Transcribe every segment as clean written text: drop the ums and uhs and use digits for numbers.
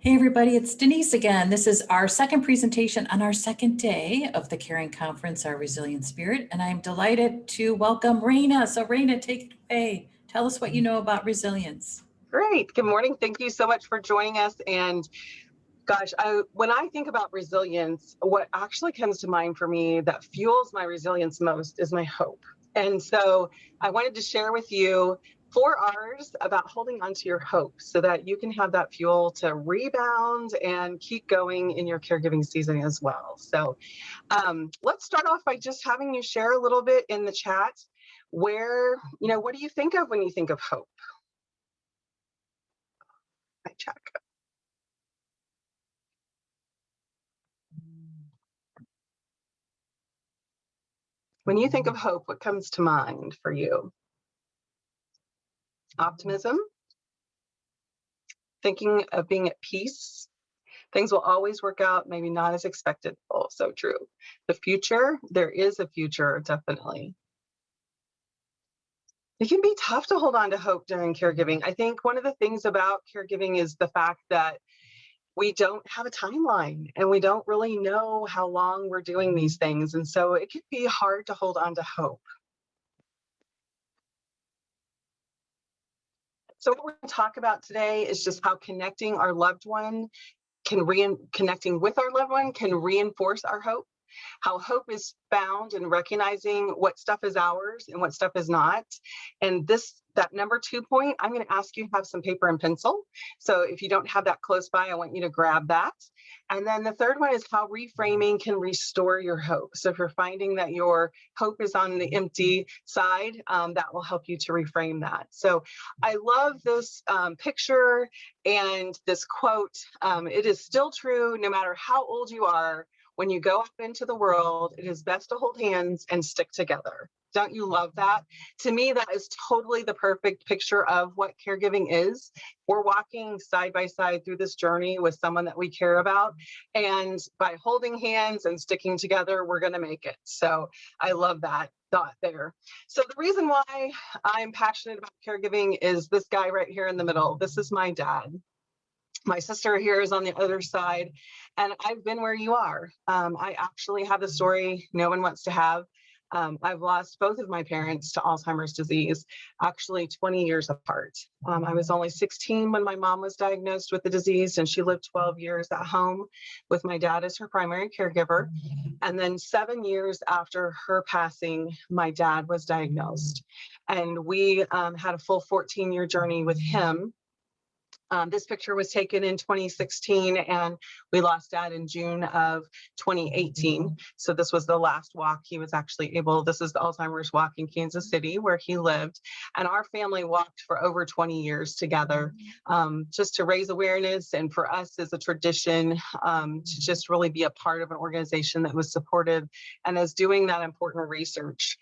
Hey everybody, it's Denise again. This is our second presentation on our second day of the Caring Conference, Our Resilient Spirit, and I'm delighted to welcome Raina. So Raina, take it away. Tell us what you know about resilience. Great. Good morning. Thank you so much for joining us. And gosh, when I think about resilience, what actually comes to mind for me that fuels my resilience most is my hope. And so I wanted to share with you 4 R's about holding on to your hope so that you can have that fuel to rebound and keep going in your caregiving season as well. So let's start off by just having you share a little bit in the chat what do you think of when you think of hope? I check. When you think of hope, what comes to mind for you? Optimism, thinking of being at peace. Things will always work out, maybe not as expected. Oh, so true. The future, there is a future, definitely. It can be tough to hold on to hope during caregiving. I think one of the things about caregiving is the fact that we don't have a timeline and we don't really know how long we're doing these things. And so it can be hard to hold on to hope. So what we're going to talk about today is just how connecting with our loved one can reinforce our hope, how hope is found in recognizing what stuff is ours and what stuff is not. And that number 2 point, I'm going to ask you to have some paper and pencil. So if you don't have that close by, I want you to grab that. And then the third one is how reframing can restore your hope. So if you're finding that your hope is on the empty side, that will help you to reframe that. So I love this picture and this quote. It is still true no matter how old you are. When you go out into the world, it is best to hold hands and stick together. Don't you love that? To me, that is totally the perfect picture of what caregiving is. We're walking side by side through this journey with someone that we care about. And by holding hands and sticking together, we're going to make it. So I love that thought there. So the reason why I'm passionate about caregiving is this guy right here in the middle. This is my dad. My sister here is on the other side, and I've been where you are. I actually have the story no one wants to have. I've lost both of my parents to Alzheimer's disease, actually 20 years apart. I was only 16 when my mom was diagnosed with the disease, and she lived 12 years at home with my dad as her primary caregiver. And then 7 years after her passing, my dad was diagnosed. And we had a full 14-year journey with him. This picture was taken in 2016, and we lost Dad in June of 2018. So this was the last walk he was actually able. This is the Alzheimer's walk in Kansas City where he lived. And our family walked for over 20 years together, just to raise awareness and for us as a tradition, to just really be a part of an organization that was supportive and is doing that important research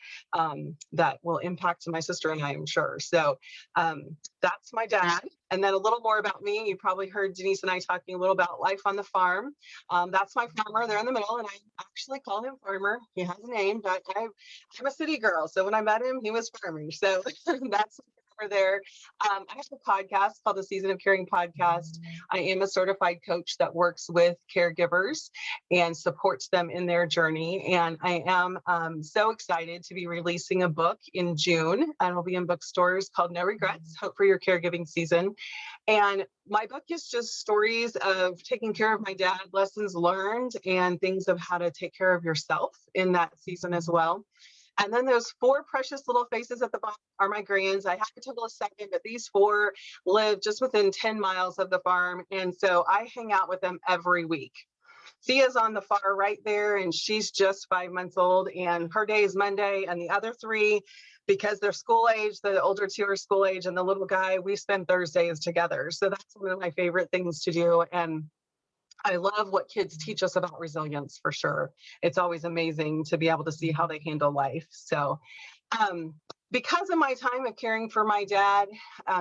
that will impact my sister and I am sure. So that's my dad. And then a little more about me. You probably heard Denise and I talking a little about life on the farm. That's my farmer there in the middle, and I actually call him Farmer. He has a name, but I'm a city girl. So when I met him, he was Farmer. So that's over there. I have a podcast called the Season of Caring Podcast. I am a certified coach that works with caregivers and supports them in their journey. And I am so excited to be releasing a book in June, and it'll be in bookstores, called No Regrets, Hope for Your Caregiving Season. And my book is just stories of taking care of my dad, lessons learned, and things of how to take care of yourself in that season as well. And then those 4 precious little faces at the bottom are my grands. I have to tell a second, but these 4 live just within 10 miles of the farm. And so I hang out with them every week. Sia's on the far right there, and she's just 5 months old, and her day is Monday. And the other 3, because they're school age, the older 2 are school age, and the little guy, we spend Thursdays together. So that's one of my favorite things to do. And I love what kids teach us about resilience for sure. It's always amazing to be able to see how they handle life. So because of my time of caring for my dad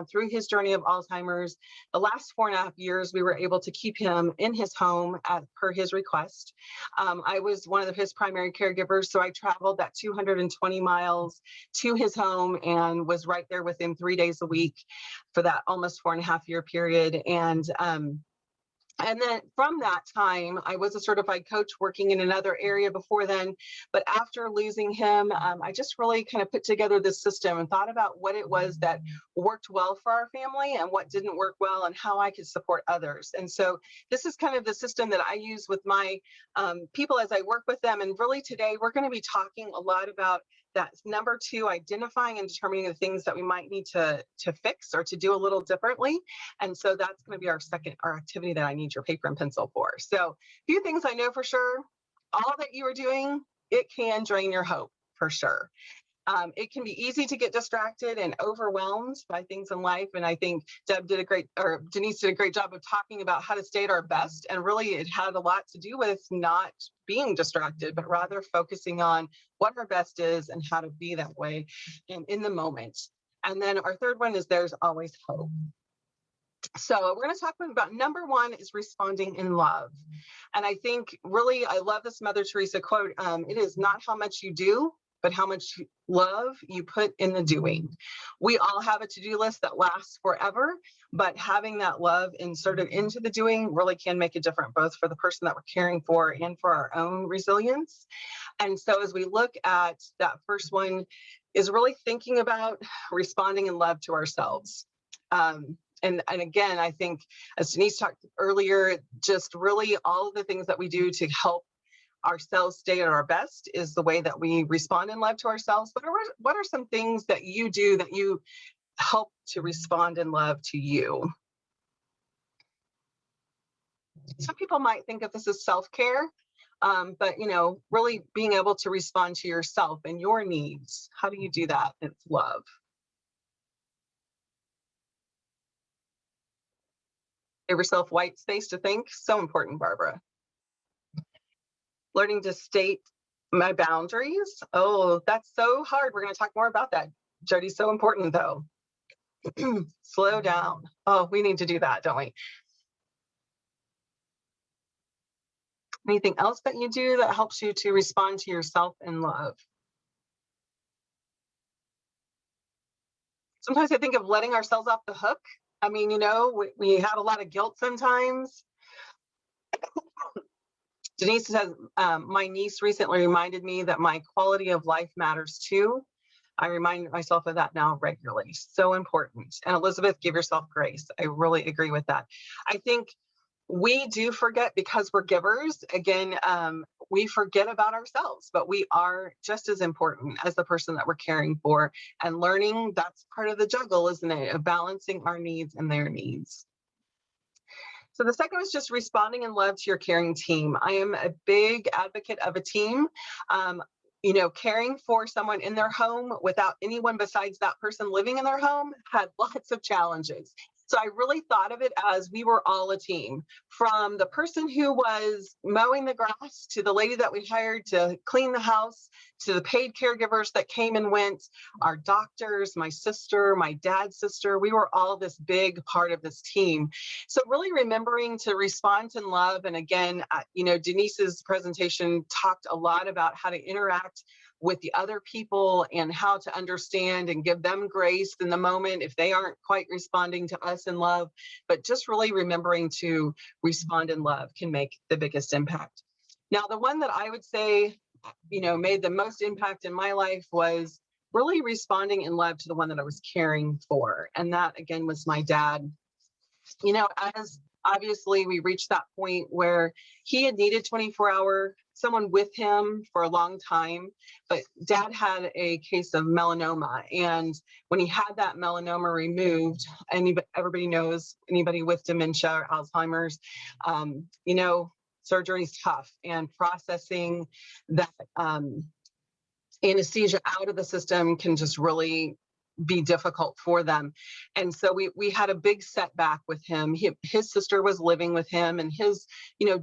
through his journey of Alzheimer's, the last 4.5 years, we were able to keep him in his home per his request. I was one of his primary caregivers, so I traveled that 220 miles to his home and was right there with him 3 days a week for that almost 4.5 year period. And And then from that time, I was a certified coach working in another area before then. But after losing him, I just really kind of put together this system and thought about what it was that worked well for our family and what didn't work well and how I could support others. And so this is kind of the system that I use with my people as I work with them. And really today, we're going to be talking a lot about that's number two, identifying and determining the things that we might need to fix or to do a little differently. And so that's going to be our activity that I need your paper and pencil for. So a few things I know for sure, all that you are doing, it can drain your hope for sure. It can be easy to get distracted and overwhelmed by things in life. And I think Denise did a great job of talking about how to stay at our best. And really, it had a lot to do with not being distracted, but rather focusing on what our best is and how to be that way in the moment. And then our third one is there's always hope. So we're going to talk about number one is responding in love. And I think really, I love this Mother Teresa quote. It is not how much you do, but how much love you put in the doing. We all have a to-do list that lasts forever, but having that love inserted into the doing really can make a difference, both for the person that we're caring for and for our own resilience. And so as we look at that first one is really thinking about responding in love to ourselves. And again, I think as Denise talked earlier, just really all of the things that we do to help ourselves stay at our best is the way that we respond in love to ourselves. But what are some things that you do that you help to respond in love to you? Some people might think of this as self-care, but really being able to respond to yourself and your needs. How do you do that? It's love. Give yourself white space to think. So important, Barbara. Learning to state my boundaries. Oh, that's so hard. We're going to talk more about that. Jody, so important though. Slow down. Oh, we need to do that, don't we? Anything else that you do that helps you to respond to yourself in love? Sometimes I think of letting ourselves off the hook. I mean, we have a lot of guilt sometimes. Denise says, my niece recently reminded me that my quality of life matters too. I remind myself of that now regularly. So important. And Elizabeth, give yourself grace. I really agree with that. I think we do forget because we're givers. Again, we forget about ourselves, but we are just as important as the person that we're caring for. And learning, that's part of the juggle, isn't it? Of balancing our needs and their needs. So the second is just responding in love to your caring team. I am a big advocate of a team. Caring for someone in their home without anyone besides that person living in their home had lots of challenges. So I really thought of it as we were all a team, from the person who was mowing the grass to the lady that we hired to clean the house, to the paid caregivers that came and went, our doctors, my sister, my dad's sister. We were all this big part of this team. So really remembering to respond in love. And again, Denise's presentation talked a lot about how to interact with the other people and how to understand and give them grace in the moment if they aren't quite responding to us in love. But just really remembering to respond in love can make the biggest impact. Now, the one that I would say, made the most impact in my life was really responding in love to the one that I was caring for. And that, again, was my dad. As obviously we reached that point where he had needed 24-hour someone with him for a long time, but dad had a case of melanoma. And when he had that melanoma removed, everybody knows, anybody with dementia or Alzheimer's, surgery is tough, and processing that anesthesia out of the system can just really be difficult for them. And so we had a big setback with him. His sister was living with him, and his,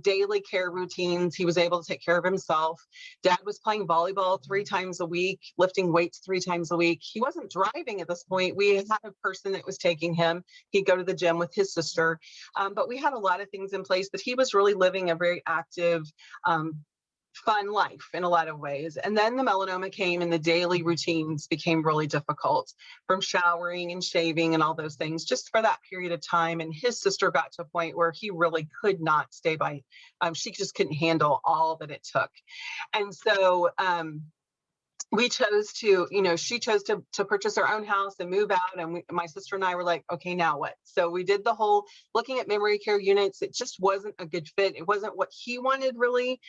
daily care routines, he was able to take care of himself. Dad was playing volleyball 3 times a week, lifting weights 3 times a week. He wasn't driving at this point. We had a person that was taking him. He'd go to the gym with his sister. But we had a lot of things in place that he was really living a very active, fun life in a lot of ways. And then the melanoma came and the daily routines became really difficult, from showering and shaving and all those things, just for that period of time. And his sister got to a point where he really could not stay by. She just couldn't handle all that it took. And so we chose to, she chose to purchase her own house and move out. And my sister and I were like, okay, now what? So we did the whole looking at memory care units. It just wasn't a good fit. It wasn't what he wanted, really.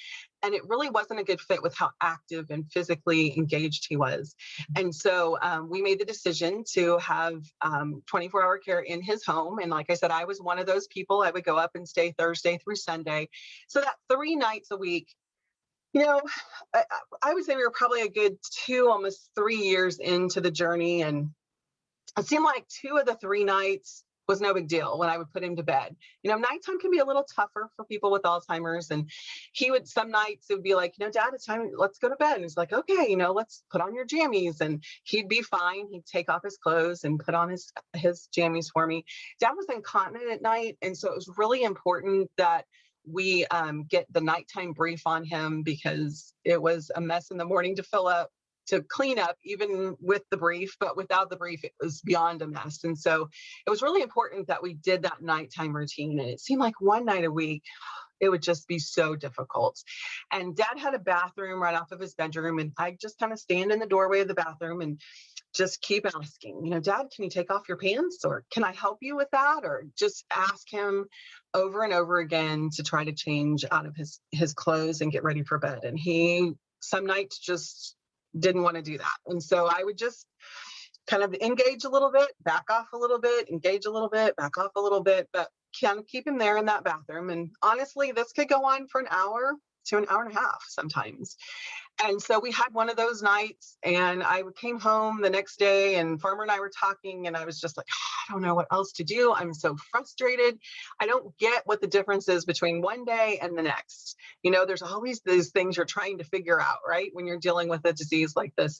And it really wasn't a good fit with how active and physically engaged he was. And so we made the decision to have 24-hour care in his home. And like I said, I was one of those people. I would go up and stay Thursday through Sunday. So that 3 nights a week, I would say we were probably a good 2, almost 3 years into the journey. And it seemed like 2 of the 3 nights was no big deal when I would put him to bed. Nighttime can be a little tougher for people with Alzheimer's. And some nights it would be like, Dad, it's time, let's go to bed. And he's like, okay, let's put on your jammies. And he'd be fine. He'd take off his clothes and put on his jammies for me. Dad was incontinent at night. And so it was really important that we get the nighttime brief on him, because it was a mess in the morning to clean up, even with the brief, but without the brief, it was beyond a mess. And so it was really important that we did that nighttime routine. And it seemed like 1 night a week, it would just be so difficult. And Dad had a bathroom right off of his bedroom. And I just kind of stand in the doorway of the bathroom and just keep asking, Dad, can you take off your pants? Or can I help you with that? Or just ask him over and over again to try to change out of his clothes and get ready for bed. And he, some nights, just didn't want to do that. And so I would just kind of engage a little bit, back off a little bit, engage a little bit, back off a little bit, but kind of keep him there in that bathroom. And honestly, this could go on for an hour to an hour and a half sometimes. And so we had one of those nights, and I came home the next day, and Farmer and I were talking, and I was just like, I don't know what else to do. I'm so frustrated. I don't get what the difference is between one day and the next. There's always these things you're trying to figure out, right? When you're dealing with a disease like this.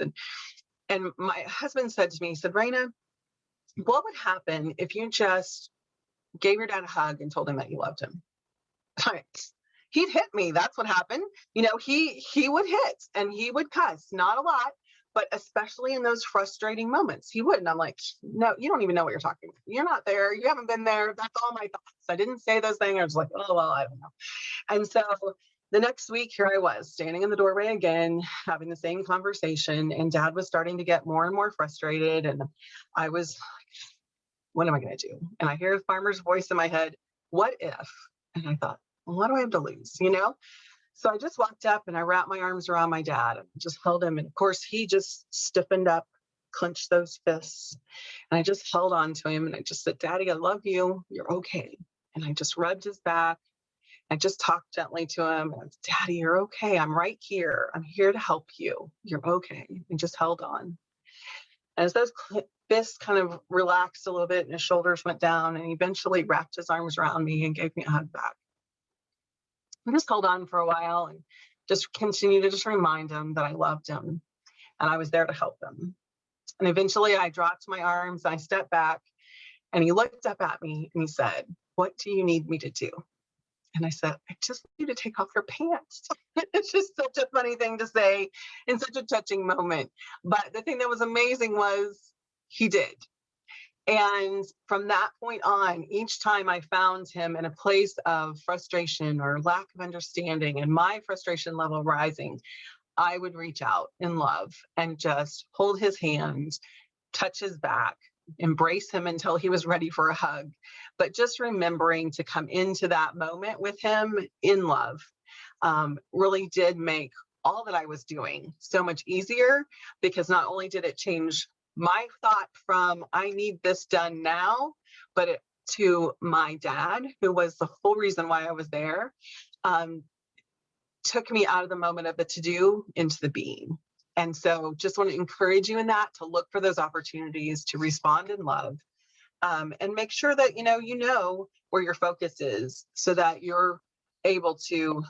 And my husband said to me, he said, Raina, what would happen if you just gave your dad a hug and told him that you loved him? He'd hit me. That's what happened. He would hit and he would cuss, not a lot, but especially in those frustrating moments, he would. And I'm like, no, you don't even know what you're talking about. You're not there. You haven't been there. That's all my thoughts. I didn't say those things. I was like, oh, well, I don't know. And so the next week, here I was standing in the doorway again, having the same conversation, and Dad was starting to get more and more frustrated. And I was like, what am I going to do? And I hear the farmer's voice in my head, what if? And I thought, well, what do I have to lose? So I just walked up and I wrapped my arms around my dad and just held him. And of course, he just stiffened up, clenched those fists. And I just held on to him and I just said, Daddy, I love you. You're okay. And I just rubbed his back. I just talked gently to him. And I said, Daddy, you're okay. I'm right here. I'm here to help you. You're okay. And just held on. And as those fists kind of relaxed a little bit and his shoulders went down, and he eventually wrapped his arms around me and gave me a hug back. I just held on for a while and just continued to just remind him that I loved him and I was there to help him. And eventually I dropped my arms, I stepped back, and he looked up at me and he said, what do you need me to do? And I said, I just want you to take off your pants. It's just such a funny thing to say in such a touching moment. But the thing that was amazing was he did. And from that point on, each time I found him in a place of frustration or lack of understanding and my frustration level rising, I would reach out in love and just hold his hand, touch his back, embrace him until he was ready for a hug. But just remembering to come into that moment with him in love really did make all that I was doing so much easier, because not only did it change my thought from I need this done now, but to my dad, who was the whole reason why I was there, took me out of the moment of the to-do into the being. And so just want to encourage you in that, to look for those opportunities to respond in love, and make sure that you know where your focus is, so that you're able to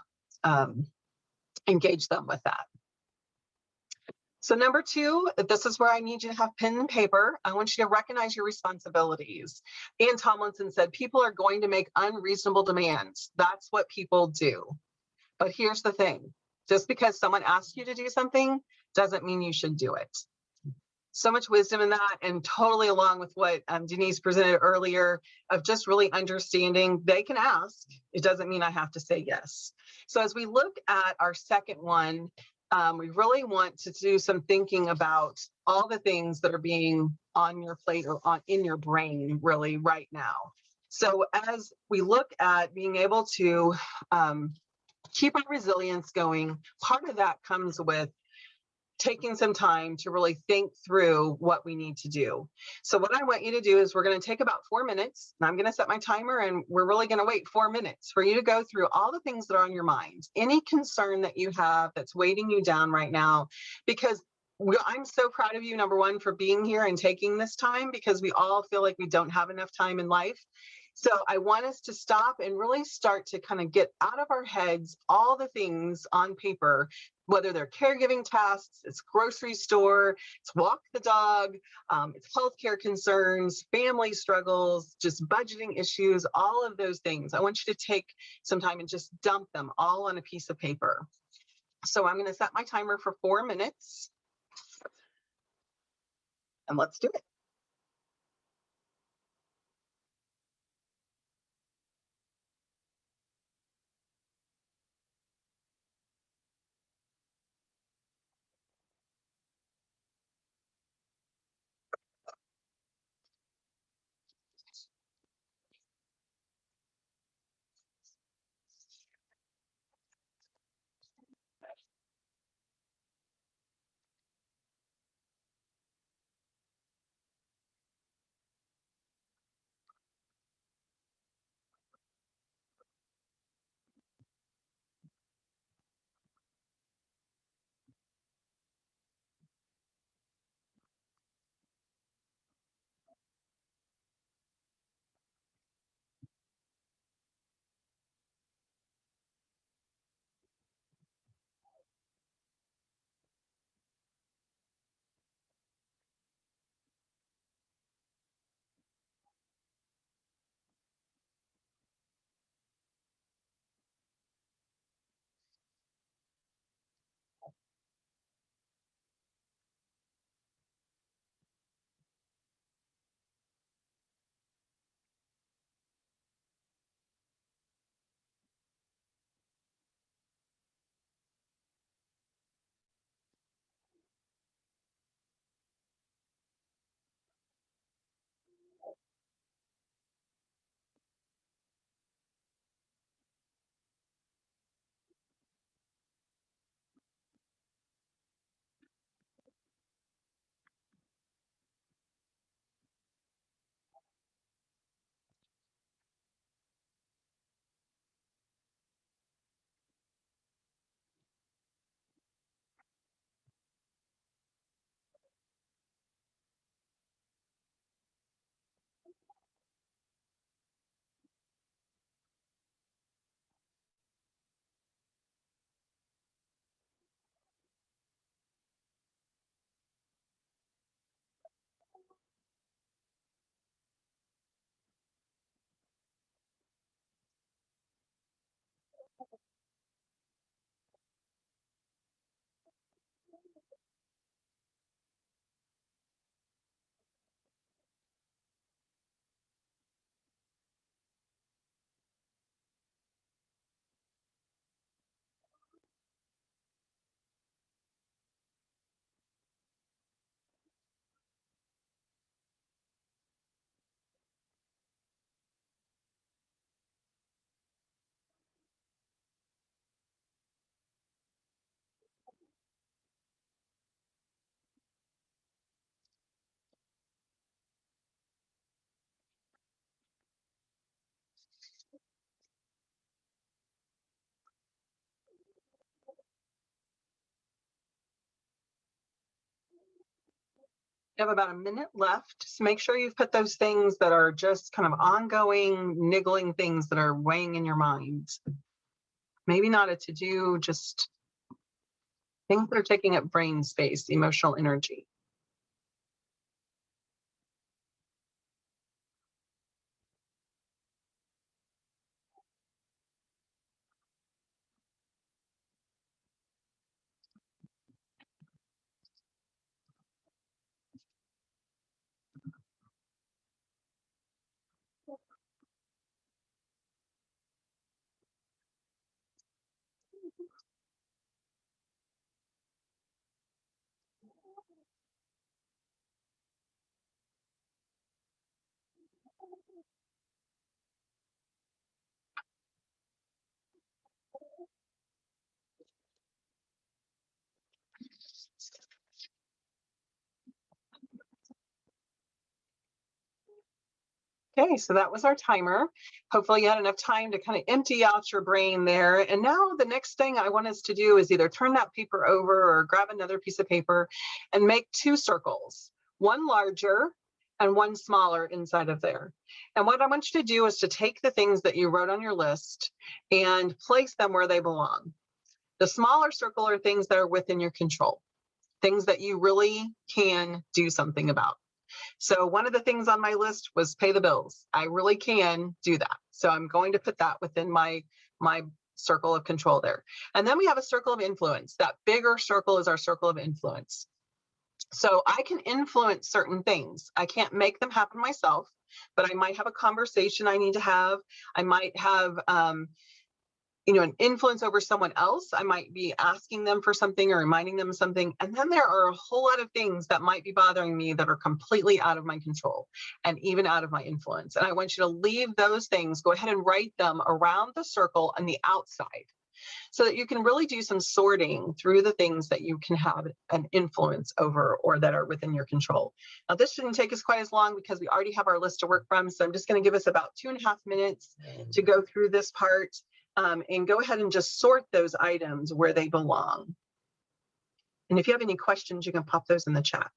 engage them with that. So number 2, this is where I need you to have pen and paper. I want you to recognize your responsibilities. Ian Tomlinson said, people are going to make unreasonable demands. That's what people do. But here's the thing. Just because someone asks you to do something doesn't mean you should do it. So much wisdom in that, and totally along with what Denise presented earlier of just really understanding they can ask. It doesn't mean I have to say yes. So as we look at our second one, we really want to do some thinking about all the things that are being on your plate or in your brain really right now. So as we look at being able to keep our resilience going, part of that comes with taking some time to really think through what we need to do. So what I want you to do is we're going to take about 4 minutes, and I'm going to set my timer, and we're really going to wait 4 minutes for you to go through all the things that are on your mind, any concern that you have that's weighting you down right now, because I'm so proud of you, number one, for being here and taking this time, because we all feel like we don't have enough time in life. So I want us to stop and really start to kind of get out of our heads all the things on paper, whether they're caregiving tasks, it's grocery store, it's walk the dog, it's healthcare concerns, family struggles, just budgeting issues, all of those things. I want you to take some time and just dump them all on a piece of paper. So I'm going to set my timer for 4 minutes, and let's do it. You have about a minute left. So make sure you've put those things that are just kind of ongoing, niggling things that are weighing in your mind. Maybe not a to-do, just things that are taking up brain space, emotional energy. Okay, so that was our timer. Hopefully you had enough time to kind of empty out your brain there. And now the next thing I want us to do is either turn that paper over or grab another piece of paper and make two circles, one larger and one smaller inside of there. And what I want you to do is to take the things that you wrote on your list and place them where they belong. The smaller circle are things that are within your control, things that you really can do something about. So one of the things on my list was pay the bills. I really can do that. So I'm going to put that within my circle of control there. And then we have a circle of influence. That bigger circle is our circle of influence. So I can influence certain things. I can't make them happen myself, but I might have a conversation I need to have. I might have an influence over someone else. I might be asking them for something or reminding them of something. And then there are a whole lot of things that might be bothering me that are completely out of my control and even out of my influence. And I want you to leave those things, go ahead and write them around the circle on the outside so that you can really do some sorting through the things that you can have an influence over or that are within your control. Now, this shouldn't take us quite as long because we already have our list to work from. So I'm just going to give us about 2.5 minutes to go through this part. And go ahead and just sort those items where they belong. And if you have any questions, you can pop those in the chat.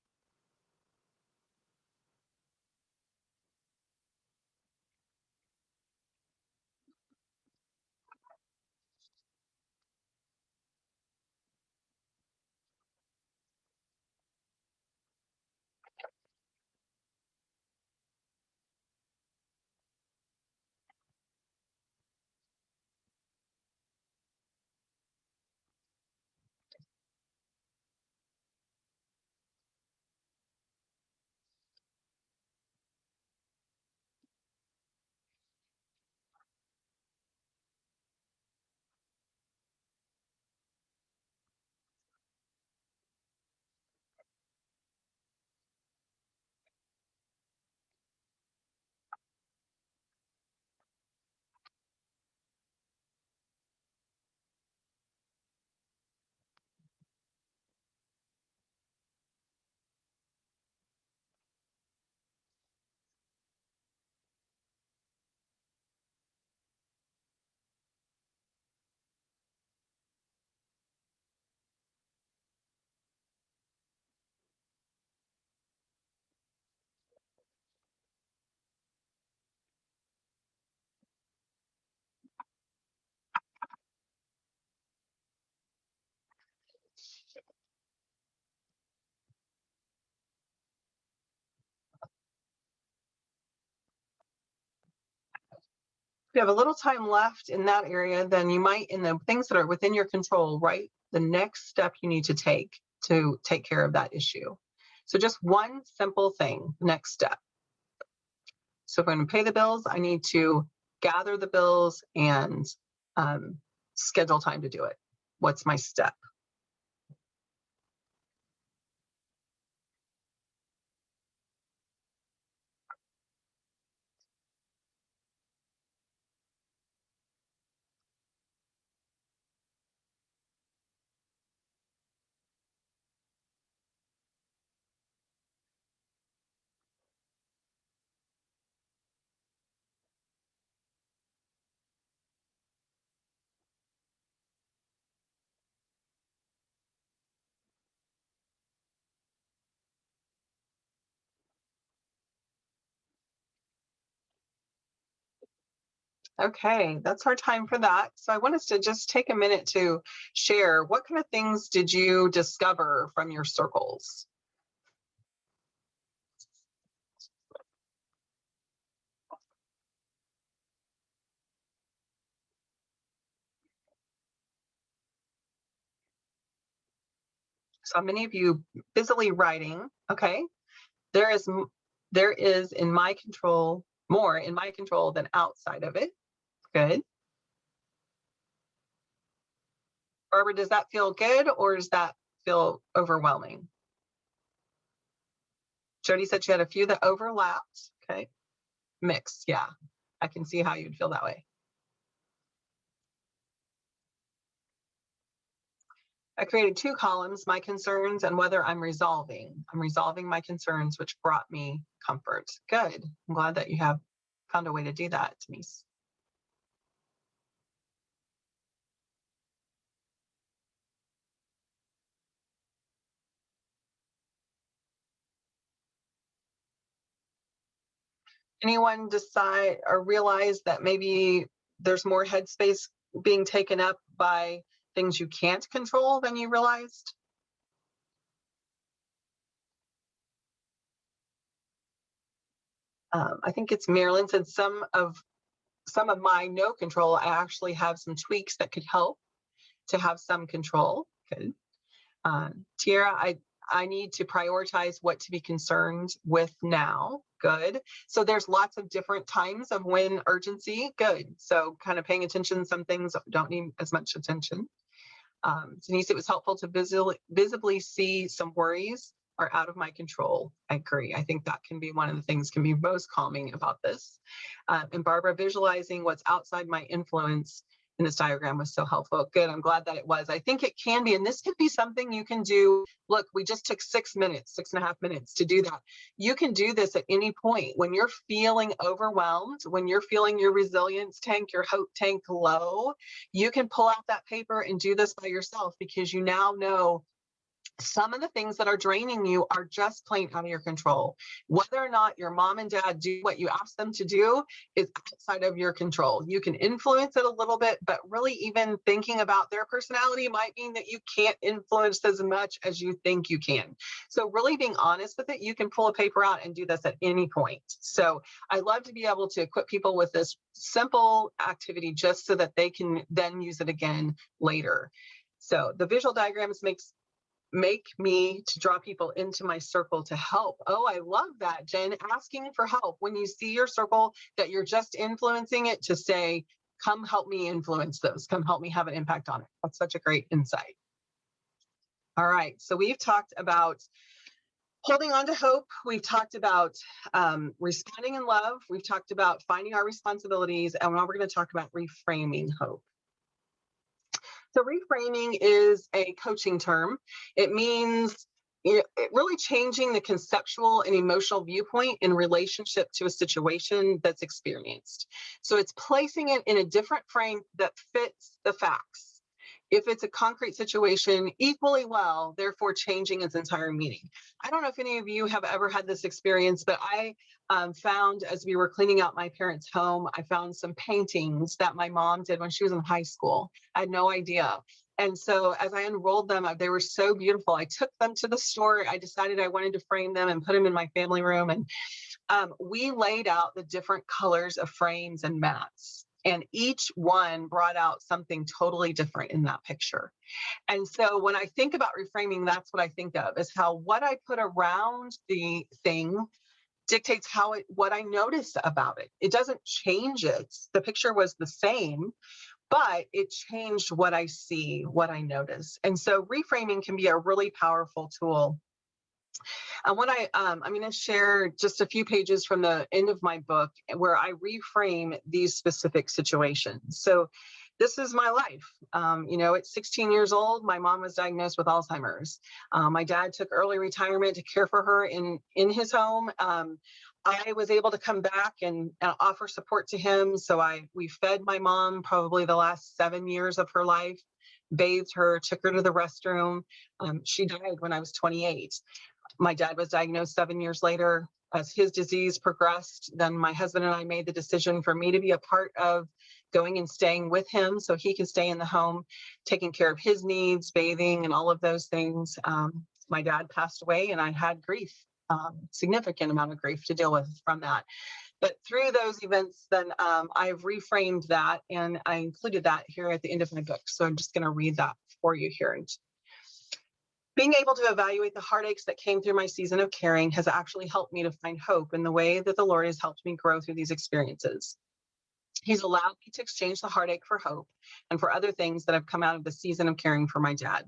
If you have a little time left in that area, then you might, in the things that are within your control, write the next step you need to take care of that issue. So just one simple thing, next step. So if I'm going to pay the bills, I need to gather the bills and schedule time to do it. What's my step? Okay, that's our time for that. So I want us to just take a minute to share what kind of things did you discover from your circles? So many of you busily writing. Okay, there is in my control, more in my control than outside of it. Good. Barbara, does that feel good or does that feel overwhelming? Jody said she had a few that overlapped. Okay. Mixed. Yeah. I can see how you'd feel that way. I created 2 columns, my concerns and whether I'm resolving. I'm resolving my concerns, which brought me comfort. Good. I'm glad that you have found a way to do that, Denise. Anyone decide or realize that maybe there's more headspace being taken up by things you can't control than you realized? I think it's Marilyn said some of my no control, I actually have some tweaks that could help to have some control. Good. Tiara, I need to prioritize what to be concerned with now. Good. So there's lots of different times of when urgency. Good. So kind of paying attention. Some things don't need as much attention. Denise, it was helpful to visibly see some worries are out of my control. I agree. I think that can be one of the things can be most calming about this. And Barbara, visualizing what's outside my influence in this diagram was so helpful. Good. I'm glad that it was. I think it can be, and this could be something you can do. Look, we just took 6 minutes, 6.5 minutes to do that. You can do this at any point when you're feeling overwhelmed, when you're feeling your resilience tank, your hope tank low, you can pull out that paper and do this by yourself because you now know some of the things that are draining you are just plain out of your control. Whether or not your mom and dad do what you ask them to do is outside of your control. You can influence it a little bit, but really even thinking about their personality might mean that you can't influence as much as you think you can. So really being honest with it, you can pull a paper out and do this at any point. So I love to be able to equip people with this simple activity just so that they can then use it again later. So the visual diagrams make me to draw people into my circle to help. Oh, I love that, Jen. Asking for help when you see your circle that you're just influencing it to say, come help me influence those. Come help me have an impact on it. That's such a great insight. All right. So we've talked about holding on to hope. We've talked about responding in love. We've talked about finding our responsibilities. And now we're going to talk about reframing hope. So reframing is a coaching term. It means really changing the conceptual and emotional viewpoint in relationship to a situation that's experienced. So it's placing it in a different frame that fits the facts. If it's a concrete situation, equally well, therefore changing its entire meaning. I don't know if any of you have ever had this experience, but I found as we were cleaning out my parents' home, I found some paintings that my mom did when she was in high school. I had no idea. And so as I unrolled them, they were so beautiful. I took them to the store. I decided I wanted to frame them and put them in my family room. And we laid out the different colors of frames and mats. And each one brought out something totally different in that picture. And so when I think about reframing, that's what I think of is how what I put around the thing dictates what I notice about it. It doesn't change it. The picture was the same, but it changed what I see, what I notice. And so reframing can be a really powerful tool. And what I'm going to share just a few pages from the end of my book where I reframe these specific situations. So this is my life. At 16 years old, my mom was diagnosed with Alzheimer's. My dad took early retirement to care for her in his home. I was able to come back and offer support to him. So we fed my mom probably the last 7 years of her life, bathed her, took her to the restroom. She died when I was 28. My dad was diagnosed 7 years later. As his disease progressed, then my husband and I made the decision for me to be a part of going and staying with him so he could stay in the home, taking care of his needs, bathing, and all of those things. My dad passed away and I had grief, significant amount of grief to deal with from that. But through those events, then I've reframed that and I included that here at the end of my book. So I'm just going to read that for you here. Being able to evaluate the heartaches that came through my season of caring has actually helped me to find hope in the way that the Lord has helped me grow through these experiences. He's allowed me to exchange the heartache for hope and for other things that have come out of the season of caring for my dad.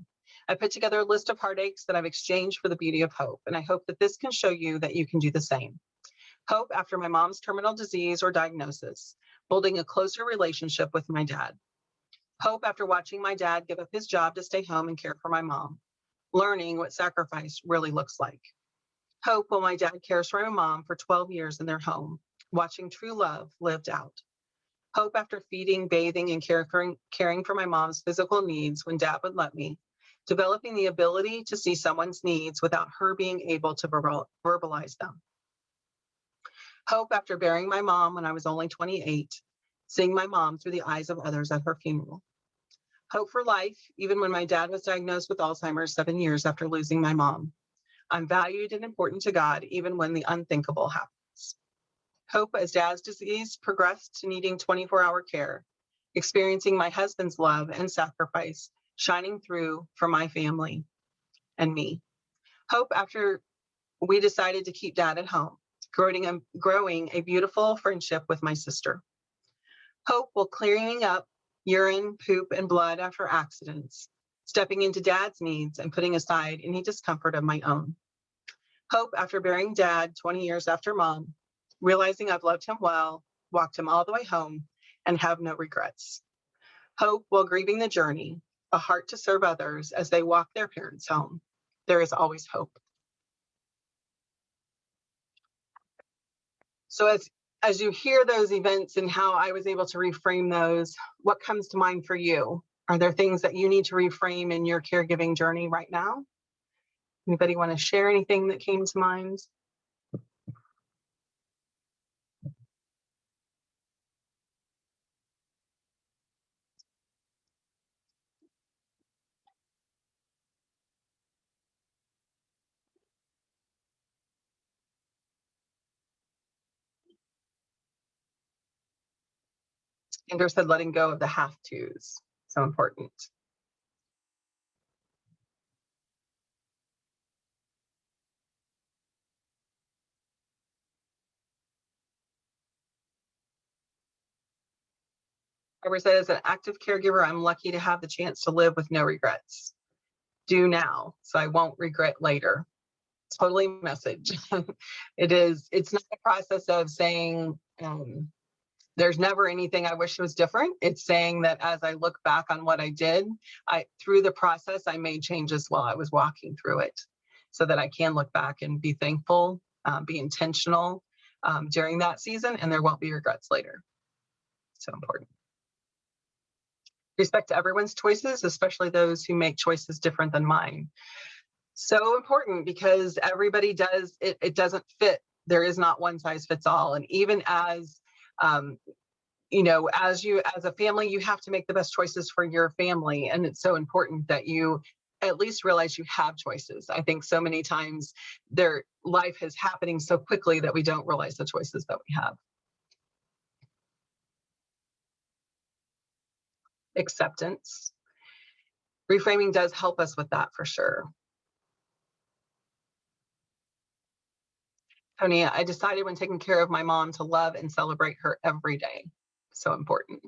I put together a list of heartaches that I've exchanged for the beauty of hope, and I hope that this can show you that you can do the same. Hope after my mom's terminal disease or diagnosis, building a closer relationship with my dad. Hope after watching my dad give up his job to stay home and care for my mom, learning what sacrifice really looks like. Hope while my dad cares for my mom for 12 years in their home, watching true love lived out. Hope after feeding, bathing, and caring for my mom's physical needs when dad would let me, developing the ability to see someone's needs without her being able to verbalize them. Hope after burying my mom when I was only 28, seeing my mom through the eyes of others at her funeral. Hope for life, even when my dad was diagnosed with Alzheimer's 7 years after losing my mom. I'm valued and important to God, even when the unthinkable happens. Hope as dad's disease progressed to needing 24-hour care, experiencing my husband's love and sacrifice shining through for my family and me. Hope after we decided to keep dad at home, growing a beautiful friendship with my sister. Hope while clearing up urine, poop, and blood after accidents, stepping into dad's needs and putting aside any discomfort of my own. Hope after burying dad 20 years after mom, realizing I've loved him well, walked him all the way home, and have no regrets. Hope while grieving the journey, a heart to serve others as they walk their parents home. There is always hope. So as you hear those events and how I was able to reframe those, what comes to mind for you? Are there things that you need to reframe in your caregiving journey right now? Anybody want to share anything that came to mind? Andrew said letting go of the have tos. So important. Barbara said, as an active caregiver, I'm lucky to have the chance to live with no regrets. Do now, so I won't regret later. Totally message. It's not a process of saying, there's never anything I wish was different. It's saying that as I look back on what I did, through the process, I made changes while I was walking through it so that I can look back and be thankful, be intentional during that season, and there won't be regrets later. So important. Respect to everyone's choices, especially those who make choices different than mine. So important because everybody does, it doesn't fit. There is not one size fits all. And even as as a family, you have to make the best choices for your family. And it's so important that you at least realize you have choices. I think so many times their life is happening so quickly that we don't realize the choices that we have. Acceptance. Reframing does help us with that for sure. Tony, I decided when taking care of my mom to love and celebrate her every day. So important.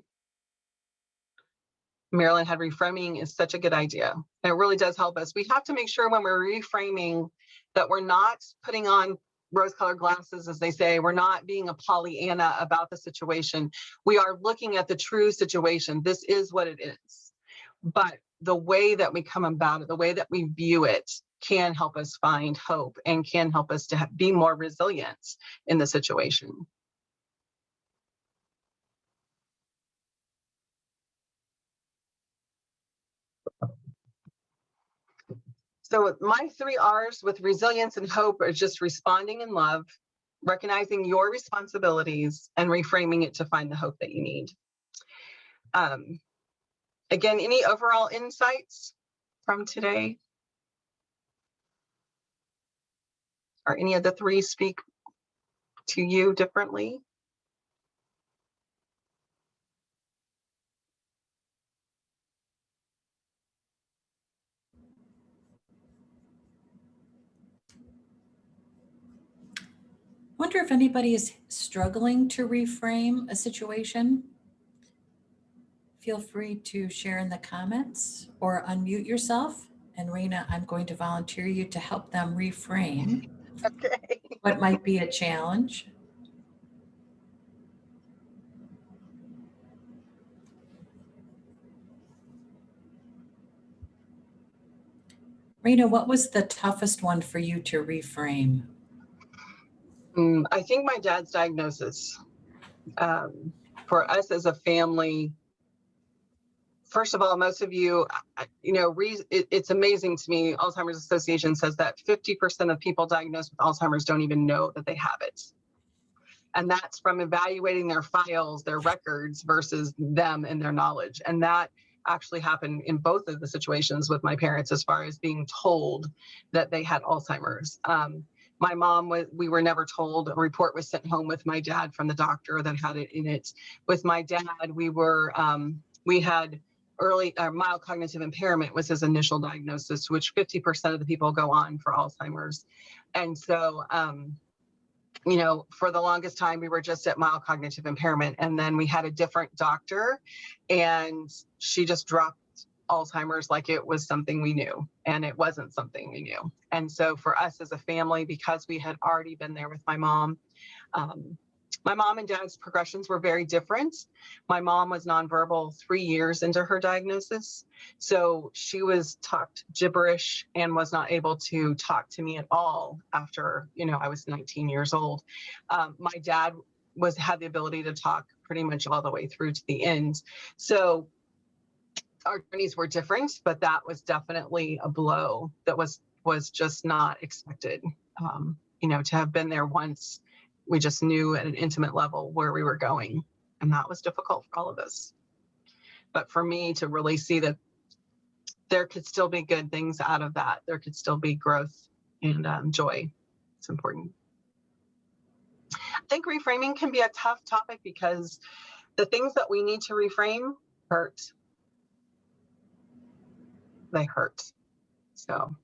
Marilyn had reframing is such a good idea. It really does help us. We have to make sure when we're reframing that we're not putting on rose-colored glasses, as they say. We're not being a Pollyanna about the situation. We are looking at the true situation. This is what it is. But the way that we come about it, the way that we view it, can help us find hope and can help us to be more resilient in the situation. So my 3 R's with resilience and hope are just responding in love, recognizing your responsibilities, and reframing it to find the hope that you need. Again, any overall insights from today? Or any of the 3 speak to you differently? Wonder if anybody is struggling to reframe a situation. feel free to share in the comments or unmute yourself. And Raina, I'm going to volunteer you to help them reframe Okay. what might be a challenge. Raina, what was the toughest one for you to reframe? I think my dad's diagnosis. For us as a family, first of all, most of you, it's amazing to me. Alzheimer's Association says that 50% of people diagnosed with Alzheimer's don't even know that they have it. And that's from evaluating their files, their records versus them and their knowledge. And that actually happened in both of the situations with my parents, as far as being told that they had Alzheimer's. My mom we were never told. A report was sent home with my dad from the doctor that had it in it. With my dad, we had early mild cognitive impairment was his initial diagnosis, which 50% of the people go on for Alzheimer's. And so, for the longest time, we were just at mild cognitive impairment. And then we had a different doctor, and she just dropped Alzheimer's like it was something we knew, and it wasn't something we knew. And so for us as a family, because we had already been there with my mom and dad's progressions were very different. My mom was nonverbal 3 years into her diagnosis. So she was talked gibberish and was not able to talk to me at all after, I was 19 years old. My dad had the ability to talk pretty much all the way through to the end. So our journeys were different, but that was definitely a blow that was just not expected. To have been there once, we just knew at an intimate level where we were going, and that was difficult for all of us. But for me to really see that there could still be good things out of that, there could still be growth and joy, it's important. I think reframing can be a tough topic because the things that we need to reframe hurt. They hurt. So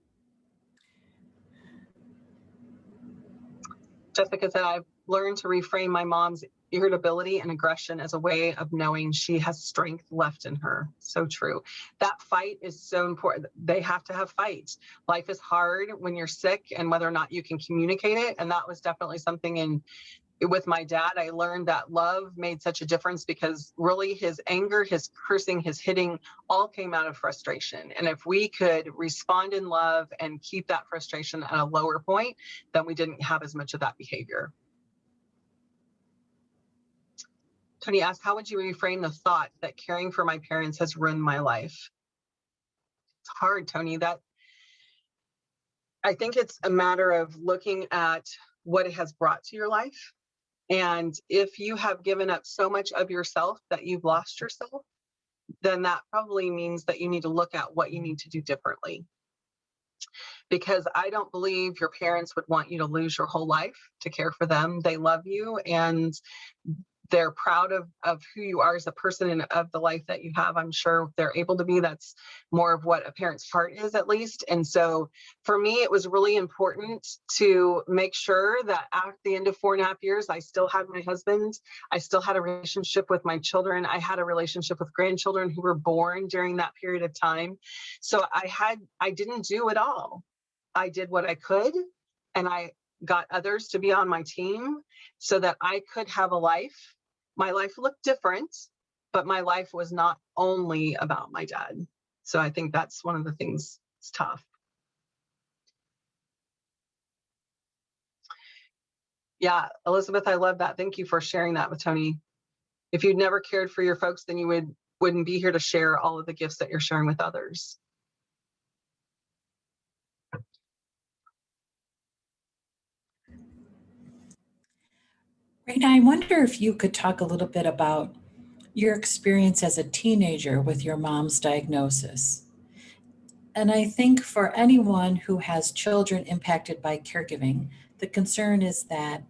Jessica said, I've learned to reframe my mom's irritability and aggression as a way of knowing she has strength left in her. So true. That fight is so important. They have to have fights. Life is hard when you're sick, and whether or not you can communicate it. And that was definitely something with my dad. I learned that love made such a difference, because really his anger, his cursing, his hitting all came out of frustration. And if we could respond in love and keep that frustration at a lower point, then we didn't have as much of that behavior. Tony asked, how would you reframe the thought that caring for my parents has ruined my life? It's hard, Tony. I think it's a matter of looking at what it has brought to your life. And if you have given up so much of yourself that you've lost yourself, then that probably means that you need to look at what you need to do differently. Because I don't believe your parents would want you to lose your whole life to care for them. They love you, and they're proud of who you are as a person and of the life that you have. I'm sure they're able to be. That's more of what a parent's heart is, at least. And so for me, it was really important to make sure that at the end of 4.5 years, I still had my husband. I still had a relationship with my children. I had a relationship with grandchildren who were born during that period of time. So I didn't do it all. I did what I could, and I got others to be on my team so that I could have a life. My life looked different, but my life was not only about my dad. So I think that's one of the things that's tough. Yeah, Elizabeth, I love that. Thank you for sharing that with Tony. If you'd never cared for your folks, then you wouldn't be here to share all of the gifts that you're sharing with others. Raina, I wonder if you could talk a little bit about your experience as a teenager with your mom's diagnosis. And I think for anyone who has children impacted by caregiving, the concern is that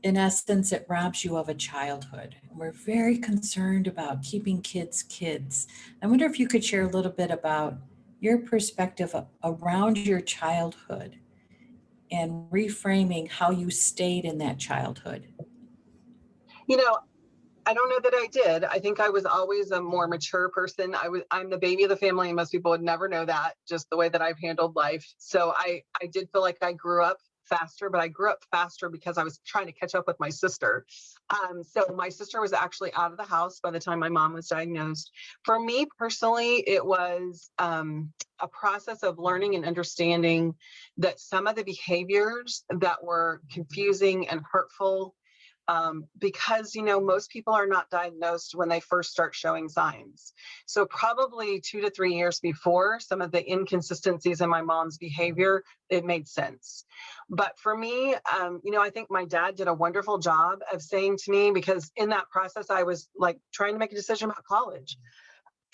in essence, it robs you of a childhood. We're very concerned about keeping kids kids. I wonder if you could share a little bit about your perspective around your childhood and reframing how you stayed in that childhood. You know, I don't know that I did. I think I was always a more mature person. I'm the baby of the family, and most people would never know that, just the way that I've handled life. So I did feel like I grew up faster, but I grew up faster because I was trying to catch up with my sister. So my sister was actually out of the house by the time my mom was diagnosed. For me personally, it was a process of learning and understanding that some of the behaviors that were confusing and hurtful, because most people are not diagnosed when they first start showing signs. So probably 2 to 3 years before some of the inconsistencies in my mom's behavior, it made sense. But for me, I think my dad did a wonderful job of saying to me, because in that process I was like trying to make a decision about college.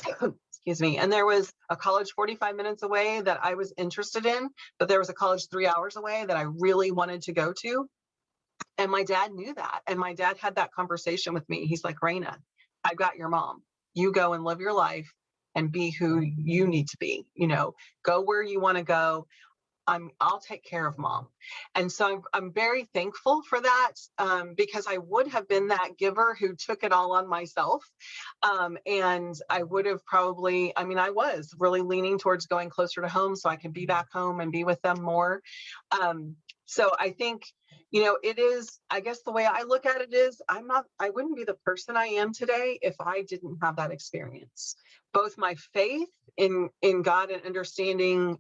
Excuse me. And there was a college 45 minutes away that I was interested in, but there was a college 3 hours away that I really wanted to go to. And my dad knew that. And my dad had that conversation with me. He's like, Raina, I've got your mom. You go and live your life and be who you need to be. Go where you want to go. I'll take care of mom. And so I'm very thankful for that, because I would have been that giver who took it all on myself. And I would have probably, I was really leaning towards going closer to home so I could be back home and be with them more. So I think, it is, I guess the way I look at it is I wouldn't be the person I am today if I didn't have that experience. Both my faith in God and understanding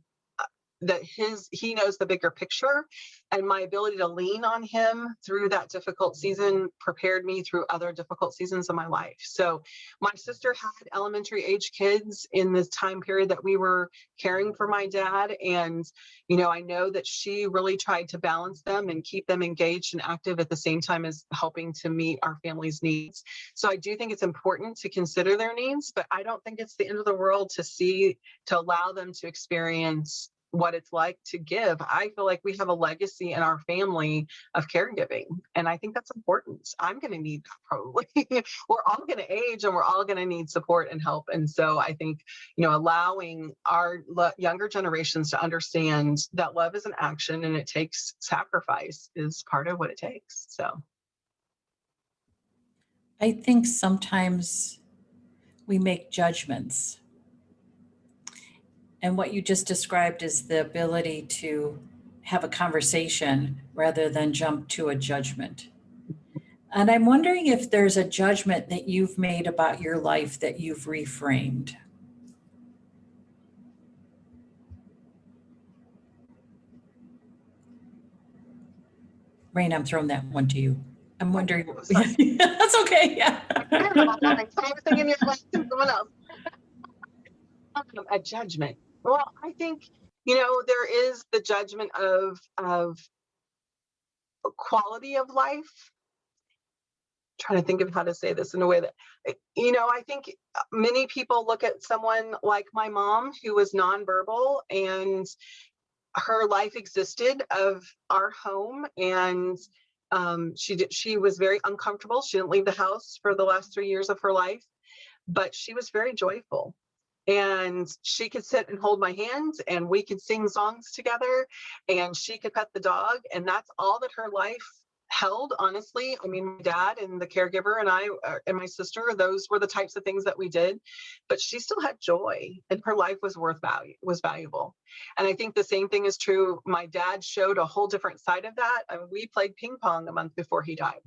that he knows the bigger picture, and my ability to lean on him through that difficult season prepared me through other difficult seasons of my life. So my sister had elementary age kids in this time period that we were caring for my dad. And, I know that she really tried to balance them and keep them engaged and active at the same time as helping to meet our family's needs. So I do think it's important to consider their needs, but I don't think it's the end of the world to allow them to experience what it's like to give. I feel like we have a legacy in our family of caregiving, and I think that's important. I'm going to need that probably. We're all going to age, and we're all going to need support and help. And so I think, allowing our younger generations to understand that love is an action and it takes sacrifice is part of what it takes. So I think sometimes we make judgments. And what you just described is the ability to have a conversation rather than jump to a judgment. And I'm wondering if there's a judgment that you've made about your life that you've reframed. Rain, I'm throwing that one to you. I'm wondering. That's okay. Yeah. I was thinking you're like someone else. A judgment. Well, I think, there is the judgment of quality of life. Trying to think of how to say this in a way that, I think many people look at someone like my mom who was nonverbal, and her life existed of our home, and she was very uncomfortable. She didn't leave the house for the last 3 years of her life, but she was very joyful. And she could sit and hold my hand, and we could sing songs together, and she could pet the dog. And that's all that her life held, honestly. My dad and the caregiver and I and my sister, those were the types of things that we did. But she still had joy, and her life was was valuable. And I think the same thing is true. My dad showed a whole different side of that. We played ping pong a month before he died.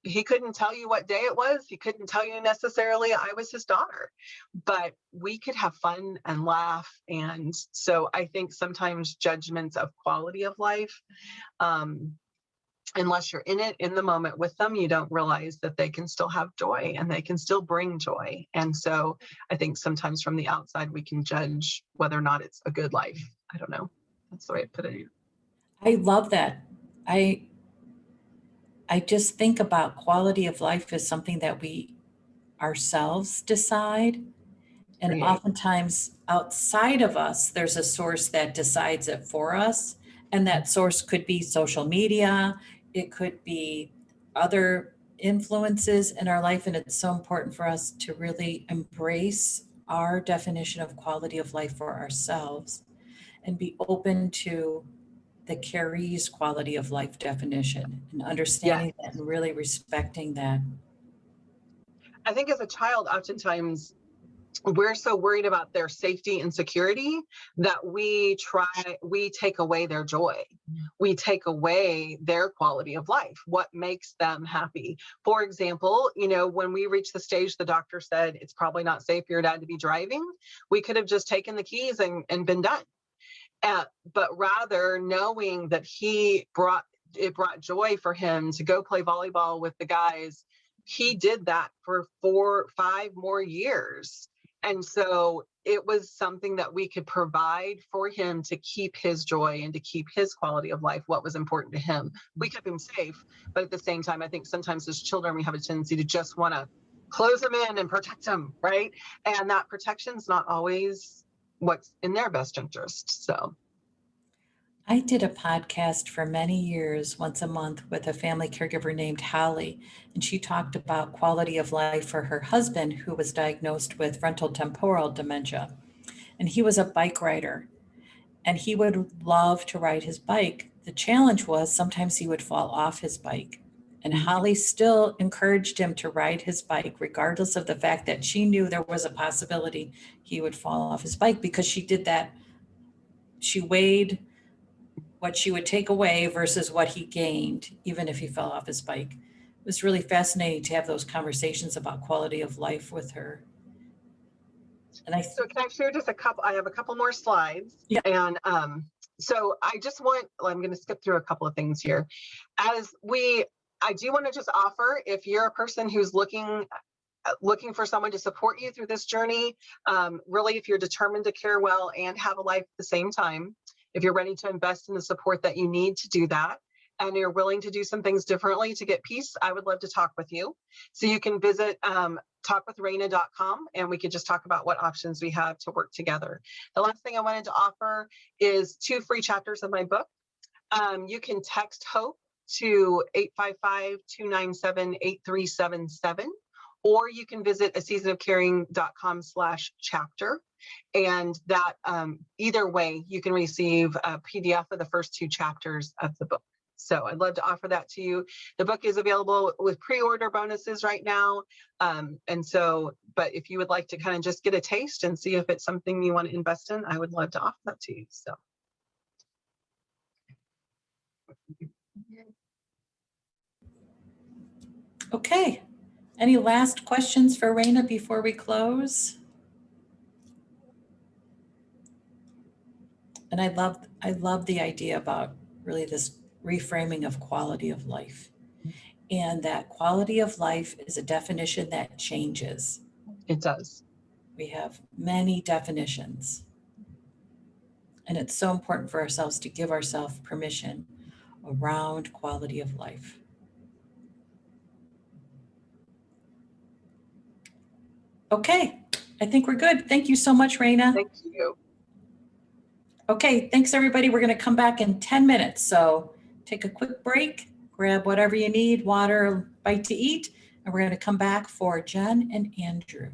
He couldn't tell you what day it was. He couldn't tell you necessarily I was his daughter, but we could have fun and laugh. And so I think sometimes judgments of quality of life, unless you're in the moment with them, you don't realize that they can still have joy and they can still bring joy. And so I think sometimes from the outside, we can judge whether or not it's a good life. I don't know. That's the way I put it. I love that. I just think about quality of life as something that we ourselves decide. And Create. oftentimes outside of us, there's a source that decides it for us. And that source could be social media, it could be other influences in our life. And it's so important for us to really embrace our definition of quality of life for ourselves and be open to the caree's quality of life definition and understanding Yes. that and really respecting that. I think as a child, oftentimes we're so worried about their safety and security that we take away their joy. We take away their quality of life, what makes them happy. For example, when we reached the stage the doctor said it's probably not safe for your dad to be driving, we could have just taken the keys and been done. But rather knowing that it brought joy for him to go play volleyball with the guys, he did that for 5 more years. And so it was something that we could provide for him to keep his joy and to keep his quality of life, what was important to him. We kept him safe, but at the same time, I think sometimes as children, we have a tendency to just want to close them in and protect them, right? And that protection's not always what's in their best interest. So I did a podcast for many years, once a month, with a family caregiver named Holly, and she talked about quality of life for her husband, who was diagnosed with frontotemporal dementia. And he was a bike rider, and he would love to ride his bike. The challenge was sometimes he would fall off his bike. And Holly still encouraged him to ride his bike, regardless of the fact that she knew there was a possibility he would fall off his bike, because she did that. She weighed what she would take away versus what he gained, even if he fell off his bike. It was really fascinating to have those conversations about quality of life with her. And so can I share just I have a couple more slides. Yeah. And so I'm going to skip through a couple of things here. I do want to just offer, if you're a person who's looking for someone to support you through this journey, really, if you're determined to care well and have a life at the same time, if you're ready to invest in the support that you need to do that, and you're willing to do some things differently to get peace, I would love to talk with you. So you can visit talkwithreina.com, and we could just talk about what options we have to work together. The last thing I wanted to offer is 2 free chapters of my book. You can text HOPE to 855-297-8377. Or you can visit aseasonofcaring.com/chapter. And that either way, you can receive a PDF of the first 2 chapters of the book. So I'd love to offer that to you. The book is available with pre-order bonuses right now. But if you would like to kind of just get a taste and see if it's something you want to invest in, I would love to offer that to you. So. okay. Any last questions for Raina before we close? And I love the idea about really this reframing of quality of life. And that quality of life is a definition that changes. It does. We have many definitions. And it's so important for ourselves to give ourselves permission around quality of life. Okay, I think we're good. Thank you so much, Raina. Thank you. Okay, thanks everybody. We're going to come back in 10 minutes. So take a quick break, grab whatever you need, water, bite to eat, and we're going to come back for Jen and Andrew.